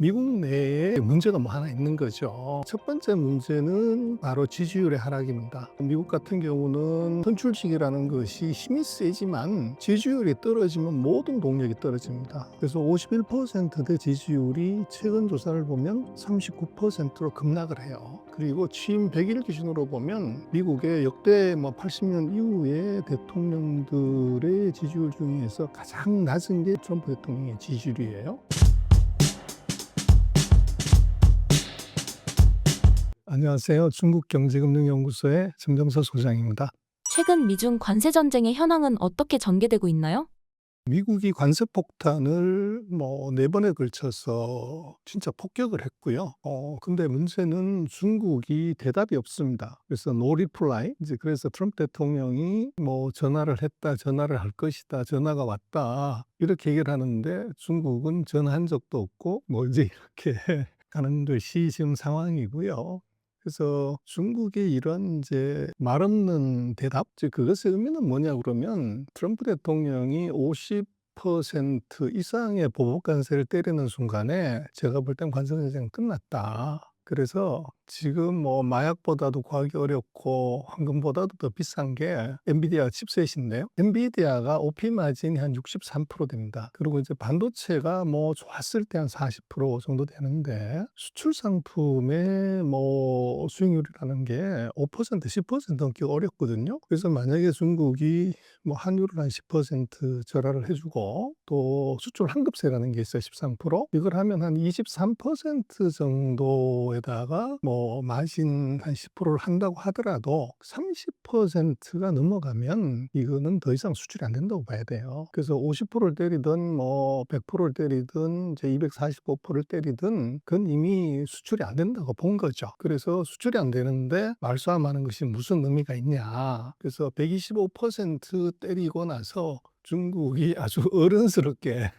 미국 내에 문제가 뭐 하나 있는 거죠. 첫 번째 문제는 바로 지지율의 하락입니다. 미국 같은 경우는 선출직이라는 것이 힘이 세지만 지지율이 떨어지면 모든 동력이 떨어집니다. 그래서 51%대 지지율이 최근 조사를 보면 39%로 급락을 해요. 그리고 취임 100일 기준으로 보면 미국의 역대 80년 이후의 대통령들의 지지율 중에서 가장 낮은 게 트럼프 대통령의 지지율이에요. 안녕하세요. 중국경제금융연구소의 정정서 소장입니다. 최근 미중 관세 전쟁의 현황은 어떻게 전개되고 있나요? 미국이 관세 폭탄을 4번에 걸쳐서 진짜 폭격을 했고요. 근데 문제는 중국이 대답이 없습니다. 그래서 no reply. 그래서 트럼프 대통령이 전화를 했다, 전화를 할 것이다, 전화가 왔다 이렇게 얘기를 하는데 중국은 전화한 적도 없고 이제 이렇게 가는 것이 지금 상황이고요. 그래서 중국의 이런 이제 말없는 대답, 그것의 의미는 뭐냐 그러면 트럼프 대통령이 50% 이상의 보복 관세를 때리는 순간에 제가 볼 땐 관세 전쟁은 끝났다. 그래서 지금 마약보다도 구하기 어렵고 황금보다도 더 비싼 게 엔비디아 칩셋인데요. 엔비디아가 OP 마진이 한 63% 됩니다. 그리고 이제 반도체가 좋았을 때 한 40% 정도 되는데 수출 상품의 수익률이라는 게 5%, 10% 넘기 어렵거든요. 그래서 만약에 중국이 환율을 한 10% 절하를 해주고 또 수출 환급세라는 게 있어요. 13%. 이걸 하면 한 23% 정도에다가 마진 한 10%를 한다고 하더라도 30%가 넘어가면 이거는 더 이상 수출이 안 된다고 봐야 돼요. 그래서 50%를 때리든 100%를 때리든 이제 245%를 때리든 그건 이미 수출이 안 된다고 본 거죠. 그래서 수출이 안 되는데 말싸움하는 것이 무슨 의미가 있냐. 그래서 125% 때리고 나서 중국이 아주 어른스럽게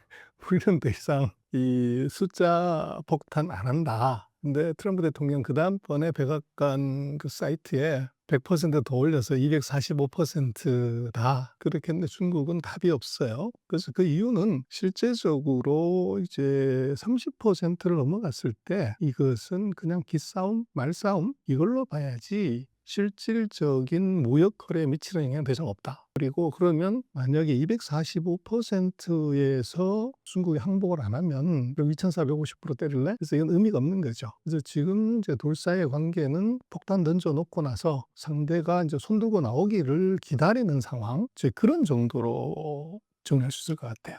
우리는 더 이상 이 숫자 폭탄 안 한다. 근데 트럼프 대통령 그 다음번에 백악관 그 사이트에 100%더 올려서 245%다. 그렇게 했는데 중국은 답이 없어요. 그래서 그 이유는 실제적으로 이제 30%를 넘어갔을 때 이것은 그냥 기싸움, 말싸움 이걸로 봐야지 실질적인 무역 거래에 미치는 영향은 더 이상 없다. 그리고 그러면 만약에 245%에서 중국이 항복을 안 하면 그럼 2,450% 때릴래? 그래서 이건 의미가 없는 거죠. 그래서 지금 이제 둘 사이의 관계는 폭탄 던져놓고 나서 상대가 이제 손들고 나오기를 기다리는 상황, 이제 그런 정도로 정리할 수 있을 것 같아요.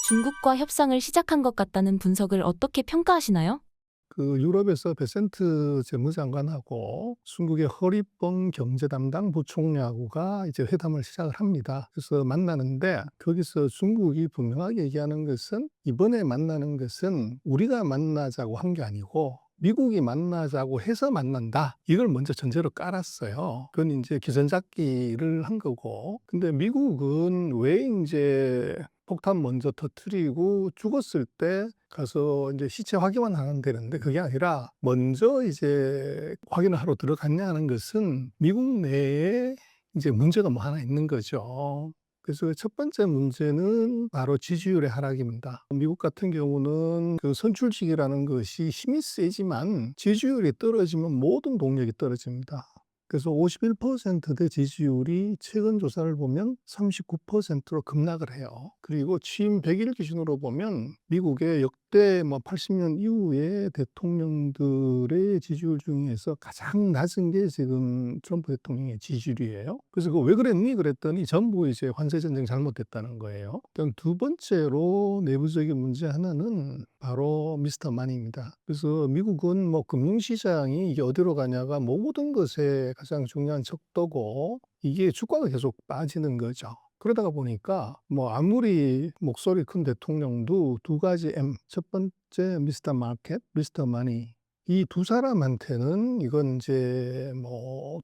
중국과 협상을 시작한 것 같다는 분석을 어떻게 평가하시나요? 그 유럽에서 베센트 재무장관하고 중국의 허리뻥 경제 담당 부총리하고가 이제 회담을 시작을 합니다. 그래서 만나는데 거기서 중국이 분명하게 얘기하는 것은 이번에 만나는 것은 우리가 만나자고 한 게 아니고 미국이 만나자고 해서 만난다. 이걸 먼저 전제로 깔았어요. 그건 이제 기선잡기를 한 거고. 근데 미국은 왜 이제 폭탄 먼저 터뜨리고 죽었을 때 가서 이제 시체 확인만 하면 되는데 그게 아니라 먼저 이제 확인을 하러 들어갔냐는 것은 미국 내에 이제 문제가 뭐 하나 있는 거죠. 그래서 첫 번째 문제는 바로 지지율의 하락입니다. 미국 같은 경우는 그 선출직이라는 것이 힘이 세지만 지지율이 떨어지면 모든 동력이 떨어집니다. 그래서 51%대 지지율이 최근 조사를 보면 39%로 급락을 해요. 그리고 취임 100일 기준으로 보면 미국의 역대 80년 이후의 대통령들의 지지율 중에서 가장 낮은 게 지금 트럼프 대통령의 지지율이에요. 그래서 그거 왜 그랬니? 그랬더니 전부 이제 관세 전쟁 잘못됐다는 거예요. 일단 두 번째로 내부적인 문제 하나는 바로 미스터 마니입니다. 그래서 미국은 금융시장이 이게 어디로 가냐가 모든 것에 가장 중요한 척도고 이게 주가가 계속 빠지는 거죠. 그러다가 보니까 아무리 목소리 큰 대통령도 두 가지 M, 첫 번째 미스터 마켓, 미스터 마니 이 두 사람한테는 이건 이제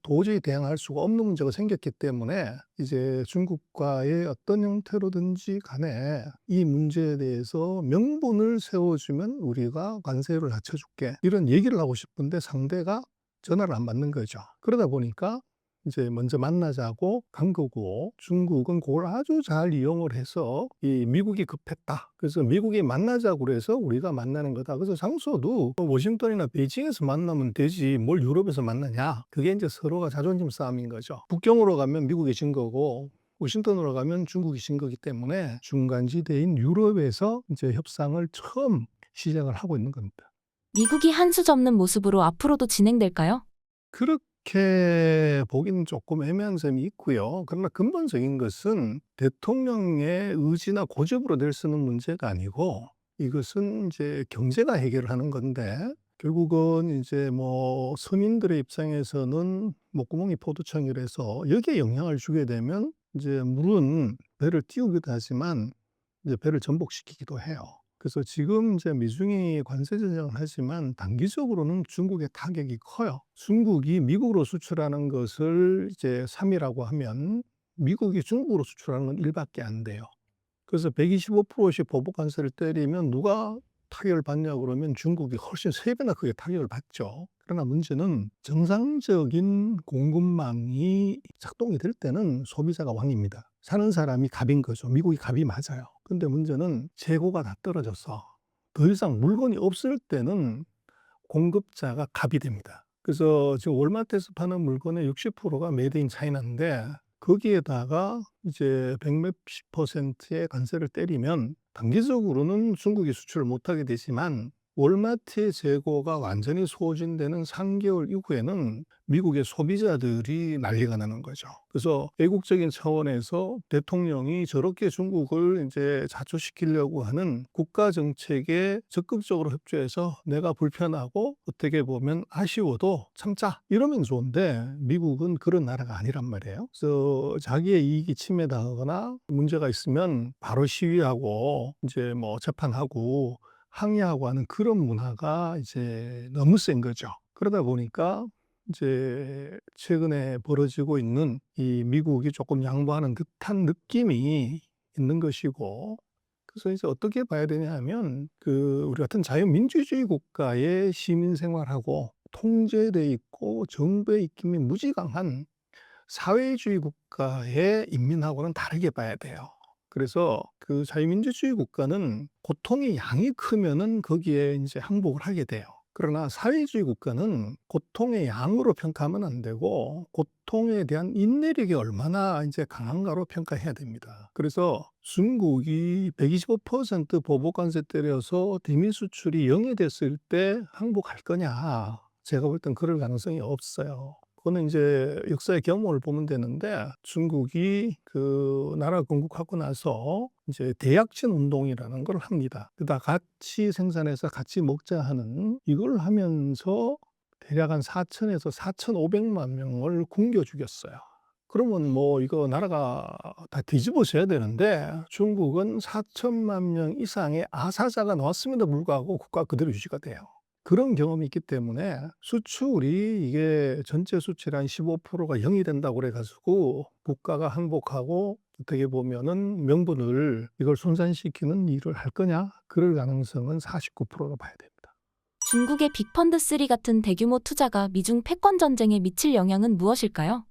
도저히 대응할 수가 없는 문제가 생겼기 때문에 이제 중국과의 어떤 형태로든지 간에 이 문제에 대해서 명분을 세워주면 우리가 관세를 낮춰줄게 이런 얘기를 하고 싶은데 상대가 전화를 안 받는 거죠. 그러다 보니까 이제 먼저 만나자고 간 거고, 중국은 그걸 아주 잘 이용을 해서 이 미국이 급했다. 그래서 미국이 만나자고 그래서 우리가 만나는 거다. 그래서 장소도 뭐 워싱턴이나 베이징에서 만나면 되지 뭘 유럽에서 만나냐. 그게 이제 서로가 자존심 싸움인 거죠. 북경으로 가면 미국이 진 거고 워싱턴으로 가면 중국이 진 거기 때문에 중간지대인 유럽에서 이제 협상을 처음 시작을 하고 있는 겁니다. 미국이 한 수 접는 모습으로 앞으로도 진행될까요? 그렇게 보기는 조금 애매한 점이 있고요. 그러나 근본적인 것은 대통령의 의지나 고집으로 될 수 있는 문제가 아니고 이것은 이제 경제가 해결을 하는 건데, 결국은 이제 뭐 서민들의 입장에서는 목구멍이 포도청이라서 여기에 영향을 주게 되면 이제 물은 배를 띄우기도 하지만 이제 배를 전복시키기도 해요. 그래서 지금 이제 미중이 관세 전쟁을 하지만 단기적으로는 중국의 타격이 커요. 중국이 미국으로 수출하는 것을 이제 3이라고 하면 미국이 중국으로 수출하는 건 1밖에 안 돼요. 그래서 125%씩 보복 관세를 때리면 누가 타격을 받냐 그러면 중국이 훨씬 3배나 크게 타격을 받죠. 그러나 문제는 정상적인 공급망이 작동이 될 때는 소비자가 왕입니다. 사는 사람이 갑인 거죠. 미국이 갑이 맞아요. 근데 문제는 재고가 다 떨어져서 더 이상 물건이 없을 때는 공급자가 갑이 됩니다. 그래서 지금 월마트에서 파는 물건의 60%가 메이드 인 차이나인데 거기에다가 이제 100몇십 퍼센트의 관세를 때리면 단기적으로는 중국이 수출을 못하게 되지만 월마트의 재고가 완전히 소진되는 3개월 이후에는 미국의 소비자들이 난리가 나는 거죠. 그래서 애국적인 차원에서 대통령이 저렇게 중국을 이제 자초시키려고 하는 국가 정책에 적극적으로 협조해서 내가 불편하고 어떻게 보면 아쉬워도 참자 이러면 좋은데 미국은 그런 나라가 아니란 말이에요. 그래서 자기의 이익이 침해당하거나 문제가 있으면 바로 시위하고 이제 뭐 재판하고 항의하고 하는 그런 문화가 이제 너무 센 거죠. 그러다 보니까 이제 최근에 벌어지고 있는 이 미국이 조금 양보하는 듯한 느낌이 있는 것이고, 그래서 이제 어떻게 봐야 되냐 하면 우리 같은 자유민주주의 국가의 시민 생활하고 통제돼 있고 정부의 입김이 무지강한 사회주의 국가의 인민하고는 다르게 봐야 돼요. 그래서 그 자유민주주의 국가는 고통의 양이 크면은 거기에 이제 항복을 하게 돼요. 그러나 사회주의 국가는 고통의 양으로 평가하면 안 되고 고통에 대한 인내력이 얼마나 이제 강한가로 평가해야 됩니다. 그래서 중국이 125% 보복 관세 때려서 대미 수출이 0이 됐을 때 항복할 거냐? 제가 볼 땐 그럴 가능성이 없어요. 그거는 이제 역사의 경험을 보면 되는데, 중국이 그 나라 건국하고 나서 이제 대약진 운동이라는 걸 합니다. 그다 같이 생산해서 같이 먹자 하는 이걸 하면서 대략 한 4천에서 4,500만 명을 굶겨 죽였어요. 그러면 뭐 이거 나라가 다 뒤집어져야 되는데 중국은 4천만 명 이상의 아사자가 나왔음에도 불구하고 국가 그대로 유지가 돼요. 그런 경험이 있기 때문에 수출이 이게 전체 수출의 한 15%가 0이 된다고 그래 가지고 국가가 항복하고 어떻게 보면은 명분을 이걸 손상시키는 일을 할 거냐? 그럴 가능성은 49%로 봐야 됩니다. 중국의 빅펀드 3 같은 대규모 투자가 미중 패권 전쟁에 미칠 영향은 무엇일까요?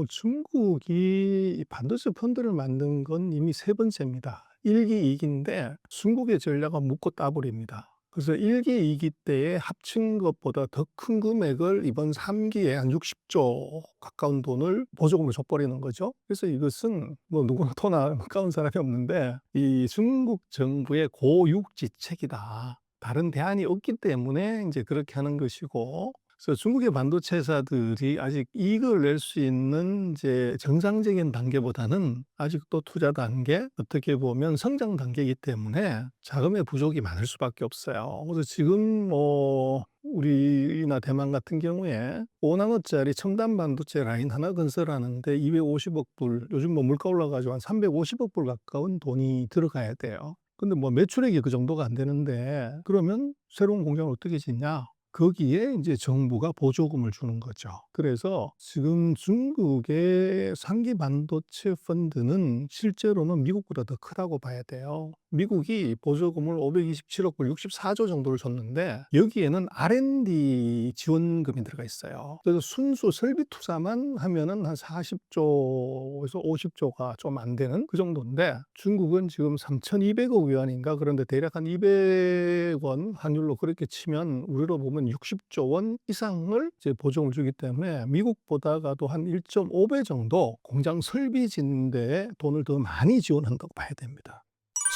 중국이 반도체 펀드를 만든 건 이미 세 번째입니다. 1기, 2기인데 중국의 전략은 묻고 따버립니다. 그래서 1기, 2기 때에 합친 것보다 더 큰 금액을 이번 3기에 한 60조 가까운 돈을 보조금을 줘버리는 거죠. 그래서 이것은 뭐 누구나 돈 아까운 사람이 없는데 이 중국 정부의 고육지책이다. 다른 대안이 없기 때문에 이제 그렇게 하는 것이고, 그래서 중국의 반도체 회사들이 아직 이익을 낼 수 있는 이제 정상적인 단계보다는 아직도 투자 단계, 어떻게 보면 성장 단계이기 때문에 자금의 부족이 많을 수밖에 없어요. 그래서 지금 뭐 우리나 대만 같은 경우에 5나노짜리 첨단 반도체 라인 하나 건설하는데 250억 불, 요즘 뭐 물가 올라가지고 한 350억 불 가까운 돈이 들어가야 돼요. 근데 뭐 매출액이 그 정도가 안 되는데 그러면 새로운 공장을 어떻게 짓냐? 거기에 이제 정부가 보조금을 주는 거죠. 그래서 지금 중국의 상기 반도체 펀드는 실제로는 미국보다 더 크다고 봐야 돼요. 미국이 보조금을 527억 불 64조 정도를 줬는데 여기에는 R&D 지원금이 들어가 있어요. 그래서 순수 설비 투자만 하면은 한 40조에서 50조가 좀 안 되는 그 정도인데 중국은 지금 3,200억 위안인가 그런데 대략 한 200원 환율로 그렇게 치면 우리로 보면 60조 원 이상을 이제 보조금을 주기 때문에 미국보다가도 한 1.5배 정도 공장 설비 짓는 데에 돈을 더 많이 지원한다고 봐야 됩니다.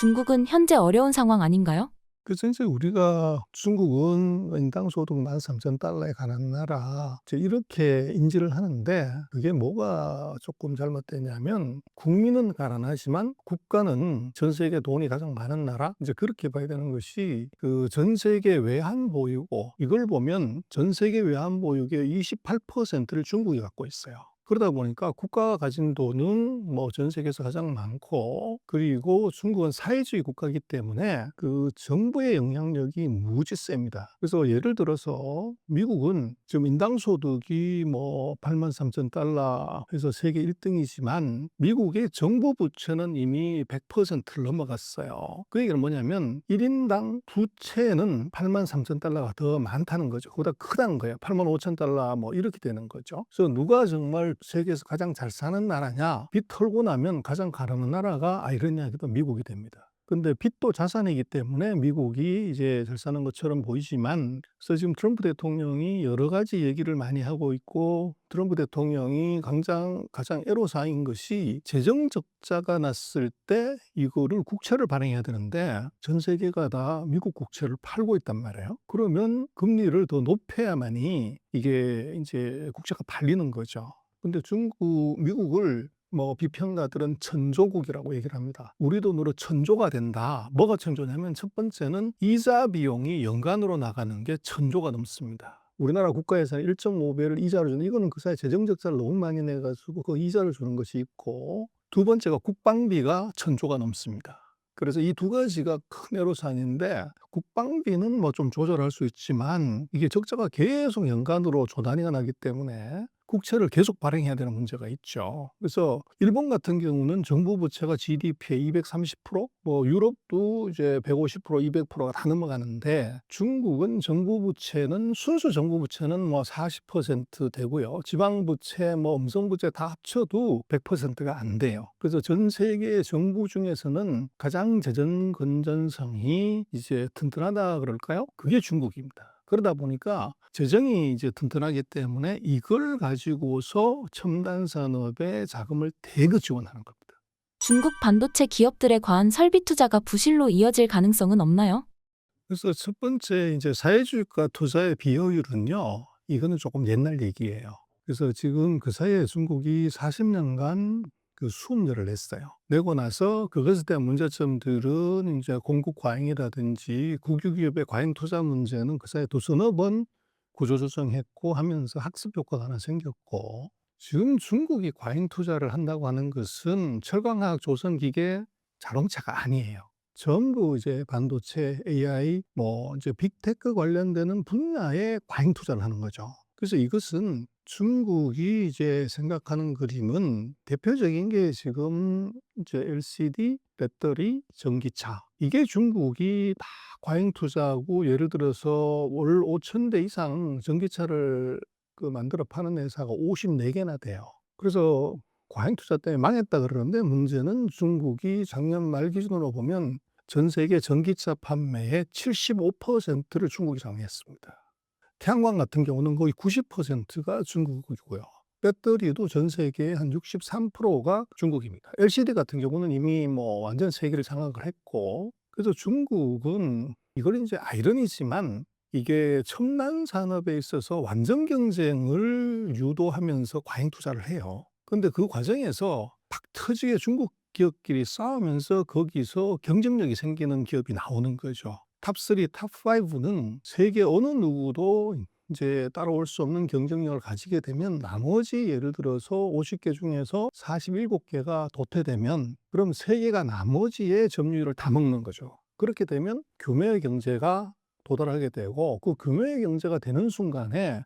중국은 현재 어려운 상황 아닌가요? 그래서 이제 우리가 중국은 인당 소득 13,000달러에 가는 나라 이제 이렇게 인지를 하는데 그게 뭐가 조금 잘못되냐면 국민은 가난하지만 국가는 전 세계 돈이 가장 많은 나라 이제 그렇게 봐야 되는 것이 그 전 세계 외환 보유고 이걸 보면 전 세계 외환 보유의 28%를 중국이 갖고 있어요. 그러다 보니까 국가가 가진 돈은 뭐 전 세계에서 가장 많고 그리고 중국은 사회주의 국가이기 때문에 그 정부의 영향력이 무지 셉니다. 그래서 예를 들어서 미국은 지금 인당 소득이 뭐 83,000달러 해서 세계 1등이지만 미국의 정부 부채는 이미 100%를 넘어갔어요. 그 얘기는 뭐냐면 1인당 부채는 83,000달러가 더 많다는 거죠. 그보다 크다는 거예요. 85,000달러 뭐 이렇게 되는 거죠. 그래서 누가 정말 세계에서 가장 잘 사는 나라냐? 빚 털고 나면 가장 가난한 나라가 아이러니하게도 미국이 됩니다. 근데 빚도 자산이기 때문에 미국이 이제 잘 사는 것처럼 보이지만 그래서 지금 트럼프 대통령이 여러 가지 얘기를 많이 하고 있고 트럼프 대통령이 가장 애로사항인 것이 재정 적자가 났을 때 이거를 국채를 발행해야 되는데 전 세계가 다 미국 국채를 팔고 있단 말이에요. 그러면 금리를 더 높여야만이 이게 이제 국채가 팔리는 거죠. 근데 미국을 뭐 비평가들은 천조국이라고 얘기를 합니다. 우리 돈으로 천조가 된다. 뭐가 천조냐면 첫 번째는 이자 비용이 연간으로 나가는 게 천조가 넘습니다. 우리나라 국가에서는 1.5배를 이자를 주는 이거는 그 사이 재정 적자를 너무 많이 내가지고 그 이자를 주는 것이 있고 두 번째가 국방비가 천조가 넘습니다. 그래서 이 두 가지가 큰 애로사항인데 국방비는 뭐 좀 조절할 수 있지만 이게 적자가 계속 연간으로 조 단위가 나기 때문에 국채를 계속 발행해야 되는 문제가 있죠. 그래서 일본 같은 경우는 정부 부채가 GDP의 230%, 뭐 유럽도 이제 150%, 200%가 다 넘어가는데 중국은 순수 정부 부채는 뭐 40% 되고요. 지방 부채, 뭐 음성 부채 다 합쳐도 100%가 안 돼요. 그래서 전 세계 정부 중에서는 가장 재정 건전성이 이제 튼튼하다 그럴까요? 그게 중국입니다. 그러다 보니까 재정이 이제 튼튼하기 때문에 이걸 가지고서 첨단 산업에 자금을 대거 지원하는 겁니다. 중국 반도체 기업들의 과한 설비 투자가 부실로 이어질 가능성은 없나요? 그래서 첫 번째 이제 사회주의과 투자의 비효율은요. 이거는 조금 옛날 얘기예요. 그래서 지금 그 사이에 중국이 40년간 그 수업료를 냈어요. 내고 나서 그것에 대한 문제점들은 이제 공급 과잉이라든지 국유기업의 과잉 투자 문제는 그 사이에 두서너 번 구조조정했고 하면서 학습 효과가 하나 생겼고 지금 중국이 과잉 투자를 한다고 하는 것은 철강화학 조선기계 자동차가 아니에요. 전부 이제 반도체, AI, 뭐 이제 빅테크 관련되는 분야에 과잉 투자를 하는 거죠. 그래서 이것은 중국이 이제 생각하는 그림은 대표적인 게 지금 이제 LCD, 배터리, 전기차. 이게 중국이 다 과잉 투자하고 예를 들어서 월 5,000대 이상 전기차를 만들어 파는 회사가 54개나 돼요. 그래서 과잉 투자 때문에 망했다 그러는데 문제는 중국이 작년 말 기준으로 보면 전 세계 전기차 판매의 75%를 중국이 장악했습니다. 태양광 같은 경우는 거의 90%가 중국이고요. 배터리도 전 세계의 한 63%가 중국입니다. LCD 같은 경우는 이미 뭐 완전 세계를 장악을 했고, 그래서 중국은 이걸 이제 아이러니지만 이게 첨단 산업에 있어서 완전 경쟁을 유도하면서 과잉 투자를 해요. 근데 그 과정에서 팍 터지게 중국 기업끼리 싸우면서 거기서 경쟁력이 생기는 기업이 나오는 거죠. 탑3, 탑5는 세계 어느 누구도 이제 따라올 수 없는 경쟁력을 가지게 되면 나머지 예를 들어서 50개 중에서 47개가 도태되면 그럼 세계가 나머지의 점유율을 다 먹는 거죠. 그렇게 되면 교매 경제가 도달하게 되고 그 금융의 경제가 되는 순간에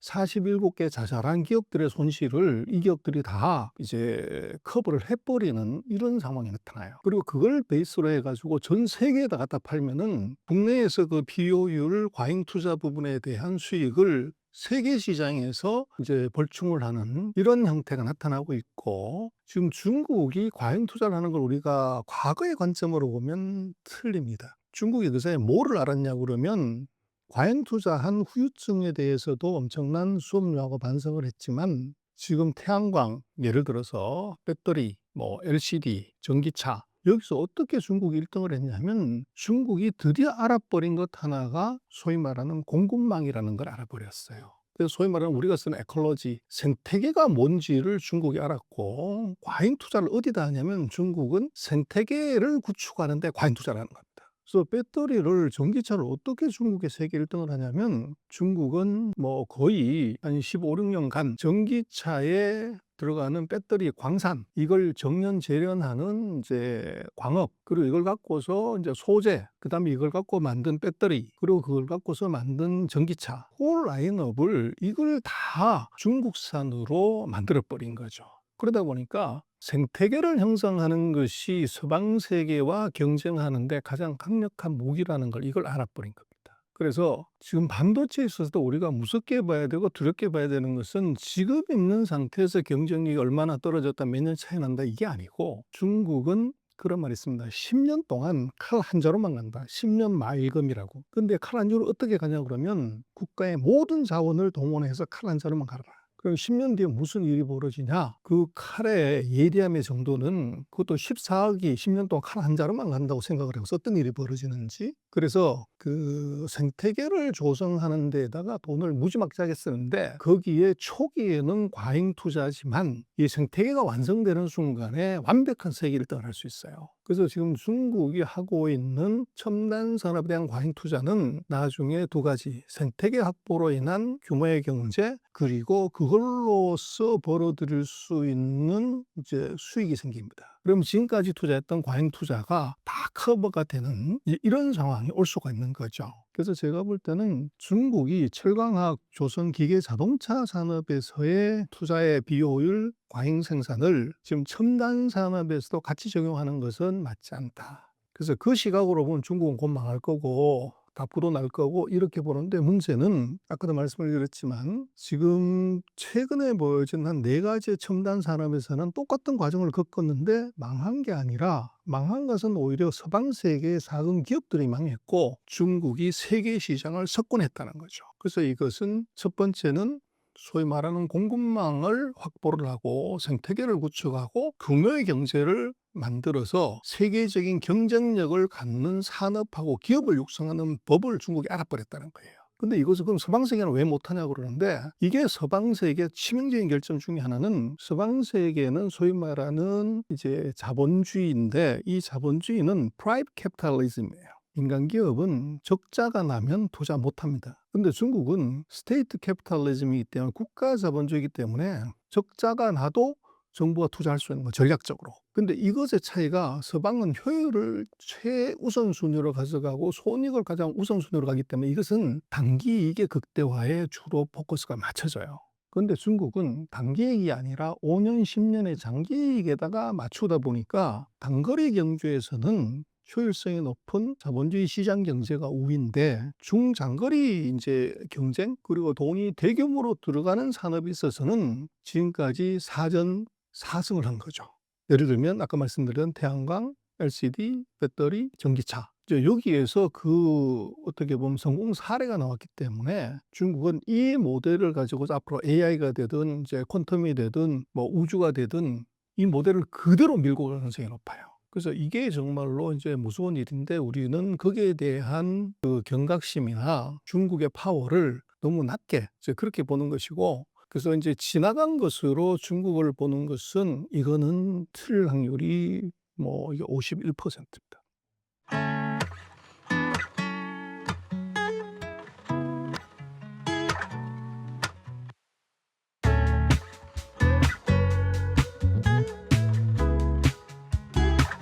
47개 자잘한 기업들의 손실을 이 기업들이 다 이제 커버를 해버리는 이런 상황이 나타나요. 그리고 그걸 베이스로 해가지고 전 세계에다 갖다 팔면은 국내에서 그 비효율 과잉 투자 부분에 대한 수익을 세계 시장에서 이제 벌충을 하는 이런 형태가 나타나고 있고, 지금 중국이 과잉 투자를 하는 걸 우리가 과거의 관점으로 보면 틀립니다. 중국이 그새 뭐를 알았냐고 그러면 과잉 투자한 후유증에 대해서도 엄청난 수업료하고 반성을 했지만, 지금 태양광, 예를 들어서 배터리, 뭐 LCD, 전기차, 여기서 어떻게 중국이 1등을 했냐면 중국이 드디어 알아버린 것 하나가 소위 말하는 공급망이라는 걸 알아버렸어요. 그래서 소위 말하는 우리가 쓰는 에컬러지, 생태계가 뭔지를 중국이 알았고, 과잉 투자를 어디다 하냐면 중국은 생태계를 구축하는 데 과잉 투자를 하는 겁니다. 그래서 배터리를, 전기차를 어떻게 중국이 세계 1등을 하냐면 중국은 뭐 거의 한 15, 16년간 전기차에 들어가는 배터리 광산, 이걸 정년 재련하는 이제 광업, 그리고 이걸 갖고서 이제 소재, 그다음에 이걸 갖고 만든 배터리, 그리고 그걸 갖고서 만든 전기차, 홀 라인업을 이걸 다 중국산으로 만들어 버린 거죠. 그러다 보니까 생태계를 형성하는 것이 서방 세계와 경쟁하는 데 가장 강력한 무기라는 걸 이걸 알아버린 겁니다. 그래서 지금 반도체에 있어서도 우리가 무섭게 봐야 되고 두렵게 봐야 되는 것은 지금 있는 상태에서 경쟁력이 얼마나 떨어졌다, 몇 년 차이 난다, 이게 아니고, 중국은 그런 말이 있습니다. 10년 동안 칼 한 자루만 간다. 10년 마일검이라고. 근데 칼 한 자루 어떻게 가냐 그러면 국가의 모든 자원을 동원해서 칼 한 자루만 가라. 그럼 10년 뒤에 무슨 일이 벌어지냐? 그 칼의 예리함의 정도는, 그것도 14억이 10년 동안 칼 한 자루만 간다고 생각을 해서 어떤 일이 벌어지는지. 그래서 그 생태계를 조성하는 데에다가 돈을 무지막지하게 쓰는데, 거기에 초기에는 과잉 투자지만 이 생태계가 완성되는 순간에 완벽한 세계 1등을 할 수 있어요. 그래서 지금 중국이 하고 있는 첨단 산업에 대한 과잉 투자는 나중에 두 가지, 생태계 확보로 인한 규모의 경제, 그리고 그걸로써 벌어들일 수 있는 이제 수익이 생깁니다. 그럼 지금까지 투자했던 과잉 투자가 다 커버가 되는 이런 상황이 올 수가 있는 거죠. 그래서 제가 볼 때는 중국이 철강학, 조선 기계 자동차 산업에서의 투자의 비효율, 과잉 생산을 지금 첨단 산업에서도 같이 적용하는 것은 맞지 않다. 그래서 그 시각으로 보면 중국은 곧 망할 거고 다 불어날 거고 이렇게 보는데, 문제는 아까도 말씀을 드렸지만 지금 최근에 보여진 한 4가지의 첨단 산업에서는 똑같은 과정을 겪었는데 망한 게 아니라, 망한 것은 오히려 서방 세계의 작은 기업들이 망했고 중국이 세계 시장을 석권했다는 거죠. 그래서 이것은 첫 번째는 소위 말하는 공급망을 확보를 하고 생태계를 구축하고 규모의 경제를 만들어서 세계적인 경쟁력을 갖는 산업하고 기업을 육성하는 법을 중국이 알아버렸다는 거예요. 근데 이것을 그럼 서방 세계는 왜 못하냐고 그러는데, 이게 서방 세계의 치명적인 결점 중에 하나는, 서방 세계는 소위 말하는 이제 자본주의인데 이 자본주의는 프라이빗 캐피탈리즘이에요. 인간 기업은 적자가 나면 투자 못 합니다. 근데 중국은 스테이트 캐피탈리즘이기 때문에, 국가 자본주의이기 때문에 적자가 나도 정부가 투자할 수 있는 거, 전략적으로. 근데 이것의 차이가, 서방은 효율을 최우선순위로 가져가고 손익을 가장 우선순위로 가기 때문에 이것은 단기 이익의 극대화에 주로 포커스가 맞춰져요. 그런데 중국은 단기 이익이 아니라 5년, 10년의 장기 이익에다가 맞추다 보니까 단거리 경주에서는 효율성이 높은 자본주의 시장 경제가 우위인데, 중장거리 이제 경쟁, 그리고 돈이 대규모로 들어가는 산업에 있어서는 지금까지 사전 4승을 한 거죠. 예를 들면 아까 말씀드린 태양광, LCD, 배터리, 전기차. 이제 여기에서 그 어떻게 보면 성공 사례가 나왔기 때문에 중국은 이 모델을 가지고 앞으로 AI가 되든 이제 퀀텀이 되든 뭐 우주가 되든 이 모델을 그대로 밀고 갈 가능성이 높아요. 그래서 이게 정말로 이제 무서운 일인데, 우리는 거기에 대한 그 경각심이나 중국의 파워를 너무 낮게 이제 그렇게 보는 것이고, 그래서 이제 지나간 것으로 중국을 보는 것은, 이거는 틀릴 확률이 뭐 이게 51%.